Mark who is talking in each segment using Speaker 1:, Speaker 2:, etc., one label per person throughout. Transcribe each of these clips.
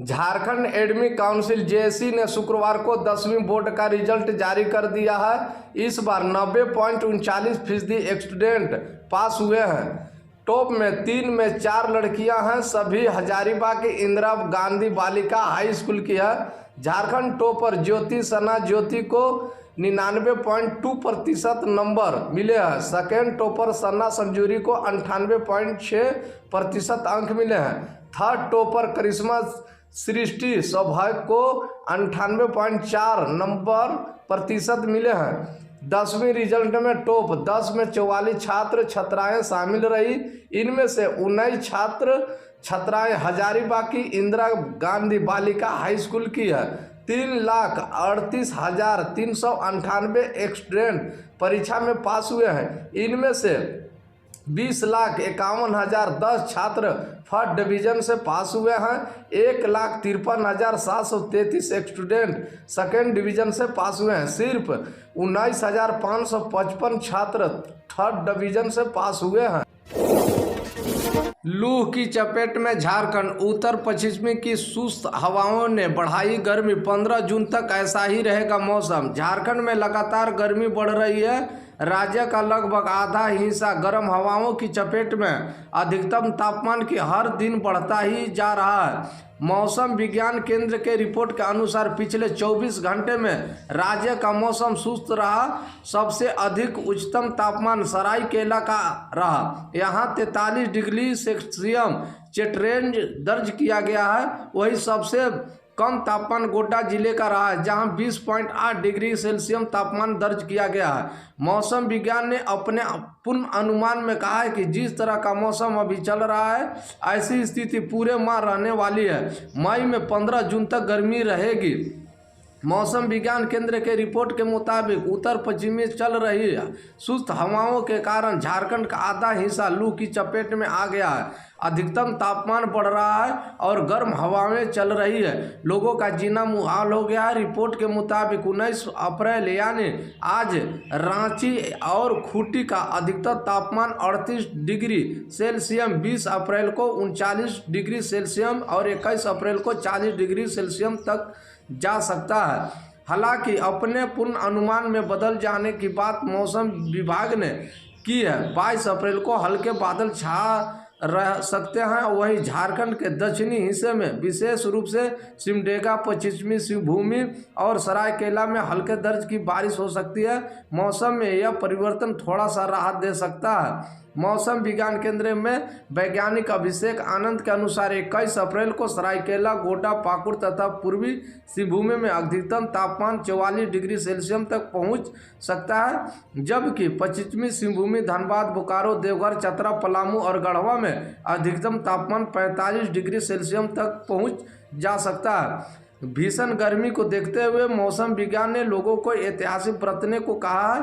Speaker 1: Jharkhand academic council JAC ने शुक्रवार को 10वीं बोर्ड का रिजल्ट जारी कर दिया है। इस बार 90.39% स्टूडेंट पास हुए हैं। टॉप में 3 में 4 लड़कियां हैं। सभी हजारीबाग की इंदिरा गांधी बालिका हाई स्कूल की है। झारखंड टॉपर ज्योति सना ज्योति को 99.2% नंबर मिले हैं। सेकेंड टॉपर सन्ना संजूरी को 98.6% अंक मिले हैं। थर्ड टॉपर करिश्मा सृष्टि सौभाग्य को 98.4 नंबर प्रतिशत मिले हैं। 10वीं रिजल्ट में टॉप 10 में 44 छात्र छात्राएं शामिल रही। इनमें से 19 छात्र छात्राएं हजारीबाग की इंदिरा गांधी बालिका हाई स्कूल की है। 3,38,398 स्टूडेंट परीक्षा में पास हुए हैं। इनमें से 20,51,010 छात्र फर्स्ट डिवीजन से पास हुए हैं। 1,53,733 स्टूडेंट सेकेंड डिवीजन से पास हुए हैं। सिर्फ 19,555 छात्र थर्ड डिवीजन से पास हुए हैं। लू की चपेट में झारखंड। उत्तर पश्चिमी की शुष्क हवाओं ने बढ़ाई गर्मी। 15 जून तक ऐसा ही रहेगा मौसम। झारखंड में लगातार गर्मी बढ़ रही है। राज्य का लगभग आधा हिस्सा गर्म हवाओं की चपेट में। अधिकतम तापमान की हर दिन बढ़ता ही जा रहा है। मौसम विज्ञान केंद्र के रिपोर्ट के अनुसार पिछले 24 घंटे में राज्य का मौसम शुष्क रहा। सबसे अधिक उच्चतम तापमान सरायकेला का रहा। यहाँ 43 डिग्री सेल्सियस चेटरेंज दर्ज किया गया है। वही सबसे कम तापमान गोड्डा जिले का रहा है, जहां 20.8 डिग्री सेल्सियस तापमान दर्ज किया गया है। मौसम विज्ञान ने अपने पूर्ण अनुमान में कहा है कि जिस तरह का मौसम अभी चल रहा है, ऐसी स्थिति पूरे माह रहने वाली है। मई में 15 जून तक गर्मी रहेगी। मौसम विज्ञान केंद्र के रिपोर्ट के मुताबिक उत्तर पश्चिमी चल रही शुष्क हवाओं के कारण झारखंड का आधा हिस्सा लू की चपेट में आ गया है। अधिकतम तापमान बढ़ रहा है और गर्म हवाएं चल रही है। लोगों का जीना मुहाल हो गया है। रिपोर्ट के मुताबिक 19 अप्रैल यानी आज रांची और खूंटी का अधिकतम तापमान 38 डिग्री सेल्सियस, 20 अप्रैल को 39 डिग्री सेल्सियस और 21 अप्रैल को 40 डिग्री सेल्सियस तक जा सकता है। हालांकि अपने पूर्ण अनुमान में बदल जाने की बात मौसम विभाग ने की है। 22 अप्रैल को हल्के बादल छा रह सकते हैं। वहीं झारखंड के दक्षिणी हिस्से में विशेष रूप से सिमडेगा, पश्चिमी शिवभूमि और सरायकेला में हल्के दर्ज की बारिश हो सकती है। मौसम में यह परिवर्तन थोड़ा सा राहत दे सकता है। मौसम विज्ञान केंद्र में वैज्ञानिक अभिषेक आनंद के अनुसार 21 अप्रैल को सरायकेला, गोड्डा, पाकुड़ तथा पूर्वी सिंहभूम में अधिकतम तापमान 44 डिग्री सेल्सियस तक पहुंच सकता है, जबकि पश्चिमी सिंहभूम, धनबाद, बोकारो, देवघर, चतरा, पलामू और गढ़वा में अधिकतम तापमान 45 डिग्री सेल्सियस तक पहुंच जा सकता है। भीषण गर्मी को देखते हुए मौसम विज्ञान ने लोगों को एहतियात बरतने को कहा है।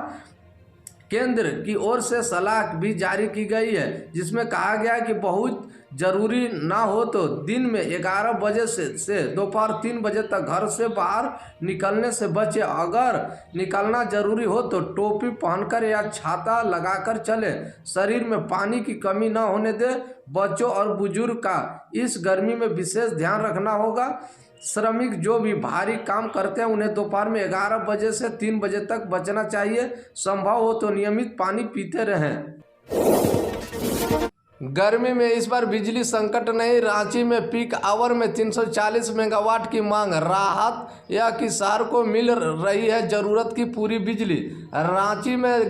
Speaker 1: केंद्र की ओर से सलाह भी जारी की गई है, जिसमें कहा गया है कि बहुत जरूरी ना हो तो दिन में 11 बजे से दोपहर 3 बजे तक घर से बाहर निकलने से बचे। अगर निकलना जरूरी हो तो टोपी पहनकर या छाता लगाकर चले। शरीर में पानी की कमी न होने दे। बच्चों और बुजुर्ग का इस गर्मी में विशेष ध्यान रखना होगा। श्रमिक जो भी भारी काम करते हैं उन्हें दोपहर में 11 बजे से 3 बजे तक बचना चाहिए। संभव हो तो नियमित पानी पीते रहें। गर्मी में इस बार बिजली संकट नहीं। रांची में पीक आवर में 340 मेगावाट की मांग। राहत यह कि शहर को मिल रही है जरूरत की पूरी बिजली। रांची में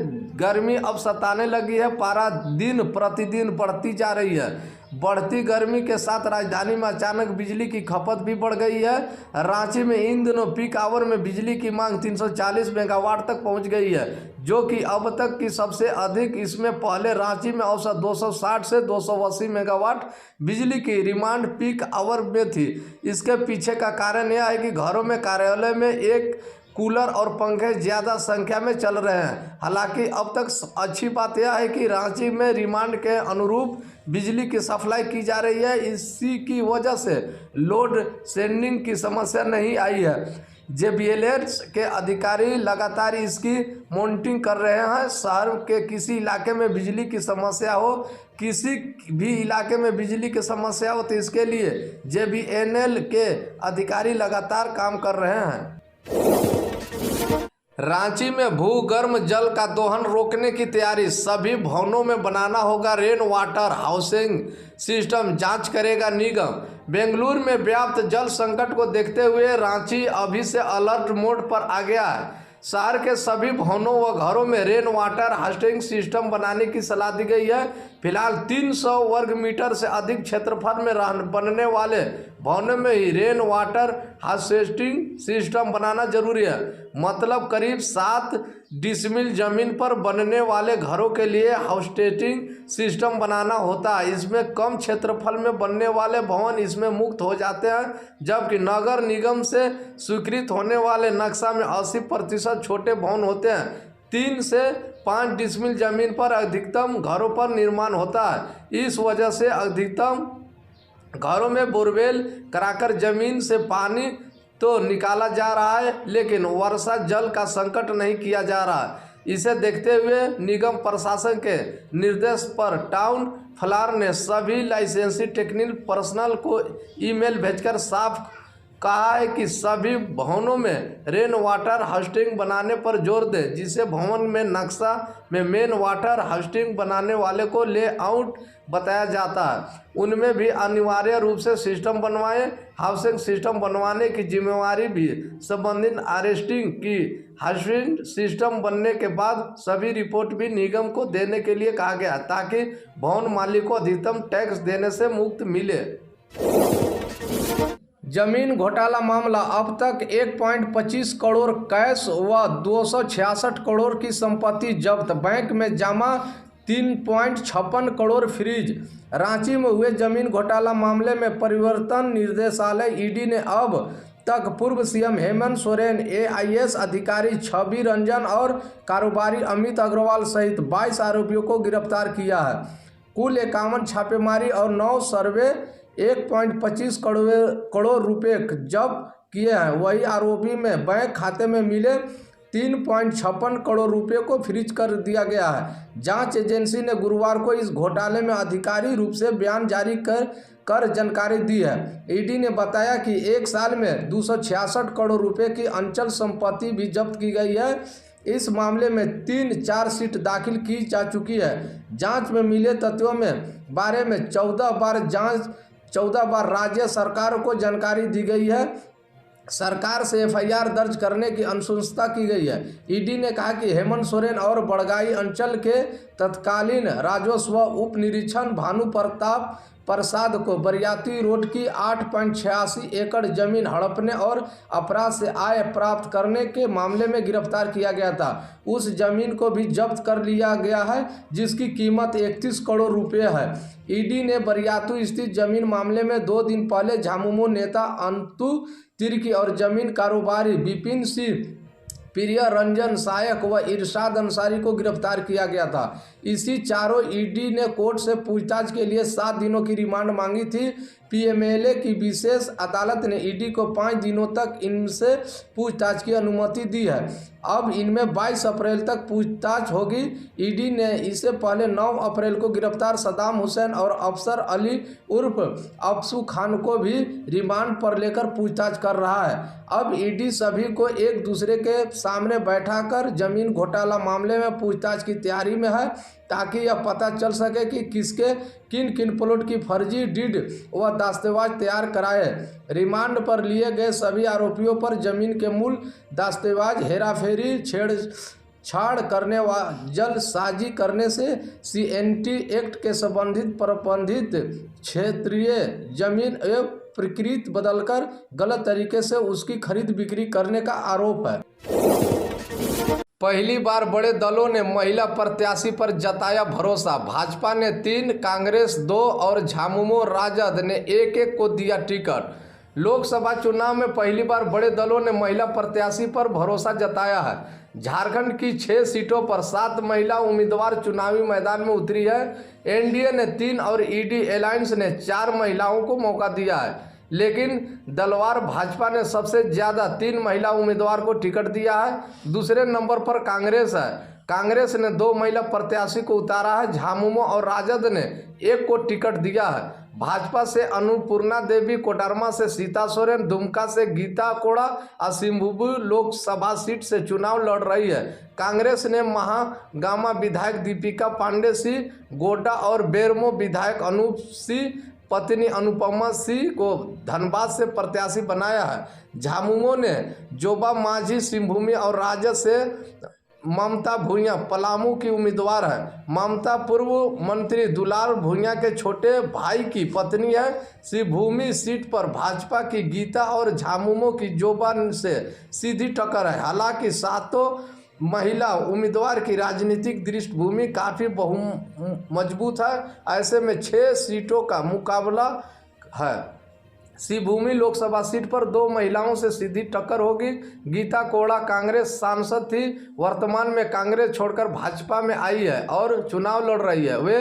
Speaker 1: गर्मी अब सताने लगी है। पारा दिन प्रतिदिन बढ़ती जा रही है। बढ़ती गर्मी के साथ राजधानी में अचानक बिजली की खपत भी बढ़ गई है। रांची में इन दिनों पीक आवर में बिजली की मांग 340 मेगावाट तक पहुंच गई है, जो कि अब तक की सबसे अधिक। इसमें पहले रांची में औसत 260 से 280 मेगावाट बिजली की डिमांड पीक आवर में थी। इसके पीछे का कारण यह है कि घरों में, कार्यालय में एक कूलर और पंखे ज़्यादा संख्या में चल रहे हैं। हालांकि अब तक अच्छी बात यह है कि रांची में डिमांड के अनुरूप बिजली की सप्लाई की जा रही है। इसी की वजह से लोड शेडिंग की समस्या नहीं आई है। जेबीएलएस के अधिकारी लगातार इसकी मॉनिटरिंग कर रहे हैं। शहर के किसी इलाके में बिजली की समस्या हो, किसी भी इलाके में बिजली की समस्या हो तो इसके लिए जेबीएनएल के अधिकारी लगातार काम कर रहे हैं। रांची में भूगर्भ जल का दोहन रोकने की तैयारी, सभी भवनों में बनाना होगा रेन वाटर हाउसिंग सिस्टम, जांच करेगा निगम। बेंगलुरु में व्याप्त जल संकट को देखते हुए रांची अभी से अलर्ट मोड पर आ गया है। शहर के सभी भवनों व घरों में रेन वाटर हार्वेस्टिंग सिस्टम बनाने की सलाह दी गई है। फिलहाल 300 वर्ग मीटर से अधिक क्षेत्रफल में बनने वाले भवनों में ही रेन वाटर हार्वेस्टिंग सिस्टम बनाना जरूरी है। मतलब करीब 7 डिसमिल जमीन पर बनने वाले घरों के लिए हार्वेस्टिंग सिस्टम बनाना होता है। इसमें कम क्षेत्रफल में बनने वाले भवन इसमें मुक्त हो जाते हैं, जबकि नगर निगम से स्वीकृत होने वाले नक्शा में 80% छोटे भवन होते हैं। 3 से 5 डिसमिल जमीन पर अधिकतम घरों पर निर्माण होता है। इस वजह से अधिकतम घरों में बोरवेल कराकर जमीन से पानी तो निकाला जा रहा है, लेकिन वर्षा जल का संकट नहीं किया जा रहा। इसे देखते हुए निगम प्रशासन के निर्देश पर टाउन फ्लार ने सभी लाइसेंसी टेक्निकल पर्सनल को ईमेल भेजकर साफ कहा है कि सभी भवनों में रेन वाटर हार्वेस्टिंग बनाने पर जोर दें, जिसे भवन में नक्शा में मेन वाटर हार्वेस्टिंग बनाने वाले को लेआउट बताया जाता है, उनमें भी अनिवार्य रूप से सिस्टम बनवाएं। हाउसिंग सिस्टम बनवाने की जिम्मेवारी भी संबंधित हाउसिंग सिस्टम बनने के बाद सभी रिपोर्ट भी निगम को देने के लिए कहा गया, ताकि भवन मालिक को अधिकतम टैक्स देने से मुक्ति मिले। जमीन घोटाला मामला, अब तक 1.25 करोड़ कैश व 266 करोड़ की संपत्ति जब्त, बैंक में जमा 3.56 करोड़ फ्रीज। रांची में हुए जमीन घोटाला मामले में परिवर्तन निदेशालय ईडी ने अब तक पूर्व सीएम हेमंत सोरेन, एआईएस अधिकारी छवि रंजन और कारोबारी अमित अग्रवाल सहित 22 आरोपियों को गिरफ्तार किया है। कुल 51 छापेमारी और 9 सर्वे 1.25 करोड़ रुपए जब्त किए हैं। वही आरोपी में बैंक खाते में मिले 3.56 करोड़ रुपए को फ्रीज कर दिया गया है। जांच एजेंसी ने गुरुवार को इस घोटाले में आधिकारिक रूप से बयान जारी कर जानकारी दी है। ईडी ने बताया कि 1 साल में 266 करोड़ रुपए की अंचल संपत्ति भी जब्त की गई है। इस मामले में 3 चार्जशीट दाखिल की जा चुकी है। जांच में मिले तथ्यों में बारे में 14 बार राज्य सरकार को जानकारी दी गई है। सरकार से एफआईआर दर्ज करने की अनुशंसा की गई है। ईडी ने कहा कि हेमंत सोरेन और बड़गाई अंचल के तत्कालीन राजस्व उप निरीक्षक भानु प्रताप प्रसाद को बरियाती रोड की 8.86 एकड़ जमीन हड़पने और अपराध से आय प्राप्त करने के मामले में गिरफ्तार किया गया था। उस जमीन को भी जब्त कर लिया गया है, जिसकी कीमत 31 करोड़ रुपए है। ईडी ने बरियातू स्थित जमीन मामले में 2 दिन पहले झामुमो नेता अंतु तिर्की और जमीन कारोबारी विपिन सिंह, प्रिय रंजन सहायक व इरशाद अंसारी को गिरफ्तार किया गया था। इसी चारों ईडी ने कोर्ट से पूछताछ के लिए 7 दिनों की रिमांड मांगी थी। पीएमएलए की विशेष अदालत ने ईडी को 5 दिनों तक इनसे पूछताछ की अनुमति दी है। अब इनमें 22 अप्रैल तक पूछताछ होगी। ईडी ने इससे पहले 9 अप्रैल को गिरफ्तार सद्दाम हुसैन और अफसर अली उर्फ अफसू खान को भी रिमांड पर लेकर पूछताछ कर रहा है। अब ईडी सभी को एक दूसरे के सामने बैठाकर जमीन घोटाला मामले में पूछताछ की तैयारी में है, ताकि यह पता चल सके कि किसके किन प्लॉट की फर्जी डीड व दस्तावेज तैयार कराए। रिमांड पर लिए गए सभी आरोपियों पर जमीन के मूल दस्तावेज, हेराफेरी, छेड़छाड़ करने व जलसाजी करने से सीएनटी एक्ट के संबंधित प्रतिबंधित क्षेत्रीय जमीन एवं प्रकृति बदलकर गलत तरीके से उसकी खरीद बिक्री करने का आरोप है। पहली बार बड़े दलों ने महिला प्रत्याशी पर जताया भरोसा। भाजपा ने 3, कांग्रेस 2 और झामुमो राजद ने 1-1 को दिया टिकट। लोकसभा चुनाव में पहली बार बड़े दलों ने महिला प्रत्याशी पर भरोसा जताया है। झारखंड की 6 सीटों पर 7 महिला उम्मीदवार चुनावी मैदान में उतरी है। एनडीए ने 3 और ईडी अलायंस ने 4 महिलाओं को मौका दिया है। लेकिन दलवार भाजपा ने सबसे ज़्यादा 3 महिला उम्मीदवार को टिकट दिया है। दूसरे नंबर पर कांग्रेस है। कांग्रेस ने 2 महिला प्रत्याशी को उतारा है। झामुमो और राजद ने 1 को टिकट दिया है। भाजपा से अन्नपूर्णा देवी, कोडरमा से सीता सोरेन, दुमका से गीता कोड़ा और सिंहभूम लोकसभा सीट से चुनाव लड़ रही है। कांग्रेस ने महागामा विधायक दीपिका पांडे सिंह, गोड्डा और बेरमो विधायक अनूप सिंह पत्नी अनुपमा सिंह को धनबाद से प्रत्याशी बनाया है। झामुमो ने जोबा माझी सिंहभूमि और राजद से ममता भूइयां पलामू की उम्मीदवार है। ममता पूर्व मंत्री दुलाल भूइयां के छोटे भाई की पत्नी है। सिंहभूमि सीट पर भाजपा की गीता और झामुमो की जोबा से सीधी टक्कर है। हालांकि सातों महिला उम्मीदवार की राजनीतिक दृष्टिभूमि काफ़ी मजबूत है। ऐसे में 6 सीटों का मुकाबला है। सिंहभूमि लोकसभा सीट पर 2 महिलाओं से सीधी टक्कर होगी। गीता कोड़ा कांग्रेस सांसद थी, वर्तमान में कांग्रेस छोड़कर भाजपा में आई है और चुनाव लड़ रही है। वे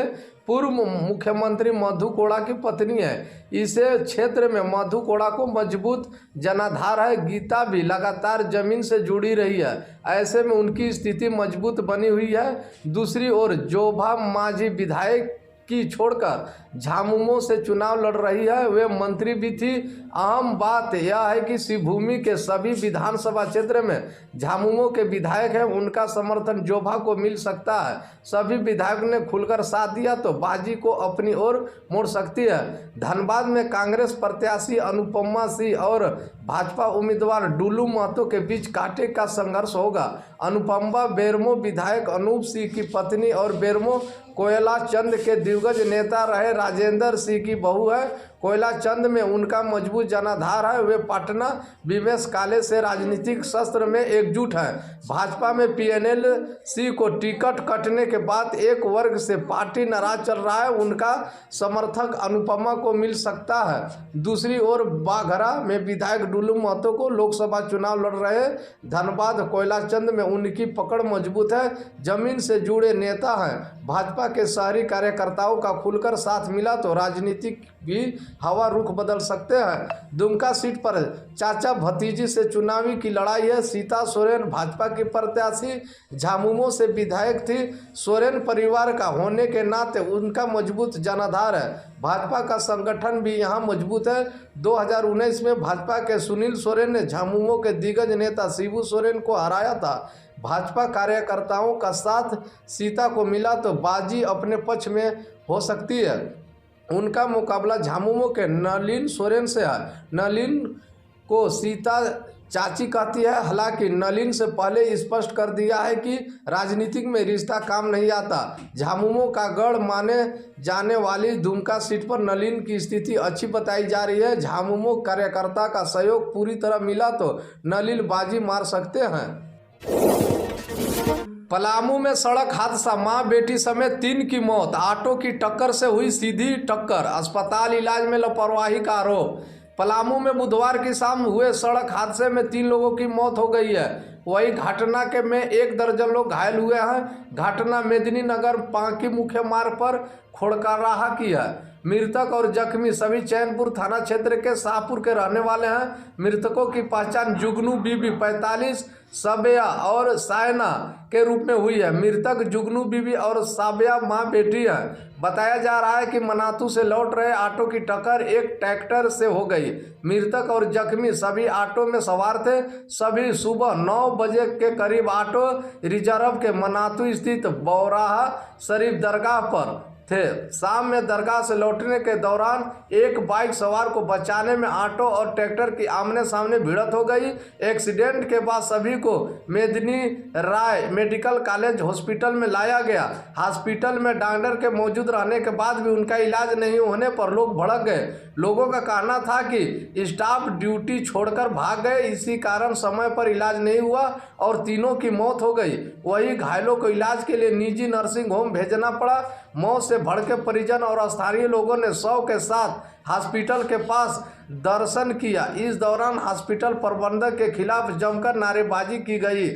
Speaker 1: पूर्व मुख्यमंत्री मधु कोड़ा की पत्नी है। इसे क्षेत्र में मधु कोड़ा को मजबूत जनाधार है। गीता भी लगातार जमीन से जुड़ी रही है, ऐसे में उनकी स्थिति मजबूत बनी हुई है। दूसरी ओर जोबा माझी विधायक की छोड़कर झामुमो से चुनाव लड़ रही है। वे मंत्री भी थी। अहम बात यह है कि सिंहभूमि के सभी विधानसभा क्षेत्र में झामुमो के विधायक हैं, उनका समर्थन जोबा को मिल सकता है। सभी विधायक ने खुलकर साथ दिया तो बाजी को अपनी ओर मोड़ सकती है। धनबाद में कांग्रेस प्रत्याशी अनुपमा सिंह और भाजपा उम्मीदवार डुलू महतो के बीच कांटे का संघर्ष होगा। अनुपमा बेरमो विधायक अनूप सिंह की पत्नी और बेरमो कोयला चंद के दिग्गज नेता रहे राजेंद्र सिंह की बहू है। कोयला चंद में उनका मजबूत जनाधार है। वे पटना विवेश काले से राजनीतिक शस्त्र में एकजुट हैं। भाजपा में पीएनएल सी को टिकट कटने के बाद एक वर्ग से पार्टी नाराज चल रहा है, उनका समर्थक अनुपमा को मिल सकता है। दूसरी ओर बाघरा में विधायक डुलू महतो को लोकसभा चुनाव लड़ रहे धनबाद कोयला चंद में उनकी पकड़ मजबूत है, जमीन से जुड़े नेता हैं। भाजपा के शहरी कार्यकर्ताओं का खुलकर साथ मिला तो राजनीतिक भी हवा रुख बदल सकते हैं। दुमका सीट पर चाचा भतीजी से चुनावी की लड़ाई है। सीता सोरेन भाजपा की प्रत्याशी झामुमो से विधायक थी। सोरेन परिवार का होने के नाते उनका मजबूत जनाधार है। भाजपा का संगठन भी यहाँ मजबूत है। 2019 में भाजपा के सुनील सोरेन ने झामुमो के दिग्गज नेता शिबू सोरेन को हराया था। भाजपा कार्यकर्ताओं का साथ सीता को मिला तो बाजी अपने पक्ष में हो सकती है। उनका मुकाबला झामुमो के नलिन सोरेन से है। नलिन को सीता चाची कहती है। हालांकि नलिन से पहले स्पष्ट कर दिया है कि राजनीतिक में रिश्ता काम नहीं आता। झामुमो का गढ़ माने जाने वाली दुमका सीट पर नलिन की स्थिति अच्छी बताई जा रही है। झामुमो कार्यकर्ता का सहयोग पूरी तरह मिला तो नलिन बाजी मार सकते हैं। पलामू में सड़क हादसा, मां बेटी समेत 3 की मौत। ऑटो की टक्कर से हुई सीधी टक्कर, अस्पताल इलाज में लापरवाही का आरोप। पलामू में बुधवार की शाम हुए सड़क हादसे में 3 लोगों की मौत हो गई है। वही घटना के में 1 दर्जन लोग घायल हुए हैं। घटना मेदिनीनगर पांकी मुख्य मार्ग पर खोड़काराहा की है। मृतक और जख्मी सभी चैनपुर थाना क्षेत्र के शाहपुर के रहने वाले हैं। मृतकों की पहचान जुगनू बीबी 45, साबिया और सायना के रूप में हुई है। मृतक जुगनू बीबी और साबिया मां बेटी है। बताया जा रहा है कि मनातू से लौट रहे ऑटो की टक्कर एक ट्रैक्टर से हो गई। मृतक और जख्मी सभी ऑटो में सवार थे। सभी सुबह 9 बजे के करीब ऑटो रिजर्व के मनातू स्थित बौराहा शरीफ दरगाह पर थे। शाम में दरगाह से लौटने के दौरान एक बाइक सवार को बचाने में ऑटो और ट्रैक्टर की आमने सामने भिड़ंत हो गई। एक्सीडेंट के बाद सभी को मेदिनी राय मेडिकल कॉलेज हॉस्पिटल में लाया गया। हॉस्पिटल में डॉक्टर के मौजूद रहने के बाद भी उनका इलाज नहीं होने पर लोग भड़क गए। लोगों का कहना था कि स्टाफ ड्यूटी छोड़कर भाग गए, इसी कारण समय पर इलाज नहीं हुआ और तीनों की मौत हो गई। वही घायलों को इलाज के लिए निजी नर्सिंग होम भेजना पड़ा। मौत से भड़के परिजन और स्थानीय लोगों ने शव के साथ हॉस्पिटल के पास दर्शन किया। इस दौरान हॉस्पिटल प्रबंधक के खिलाफ जमकर नारेबाजी की गई।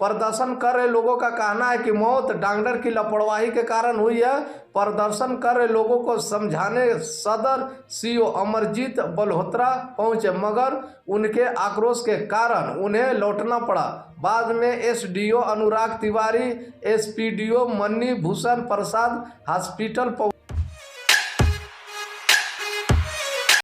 Speaker 1: प्रदर्शन कर रहे लोगों का कहना है कि मौत डॉक्टर की लापरवाही के कारण हुई है। प्रदर्शन कर रहे लोगों को समझाने सदर सीओ अमरजीत बल्होत्रा पहुंचे, मगर उनके आक्रोश के कारण उन्हें लौटना पड़ा। बाद में एसडीओ अनुराग तिवारी, एसपीडीओ मन्नी भूषण प्रसाद हॉस्पिटल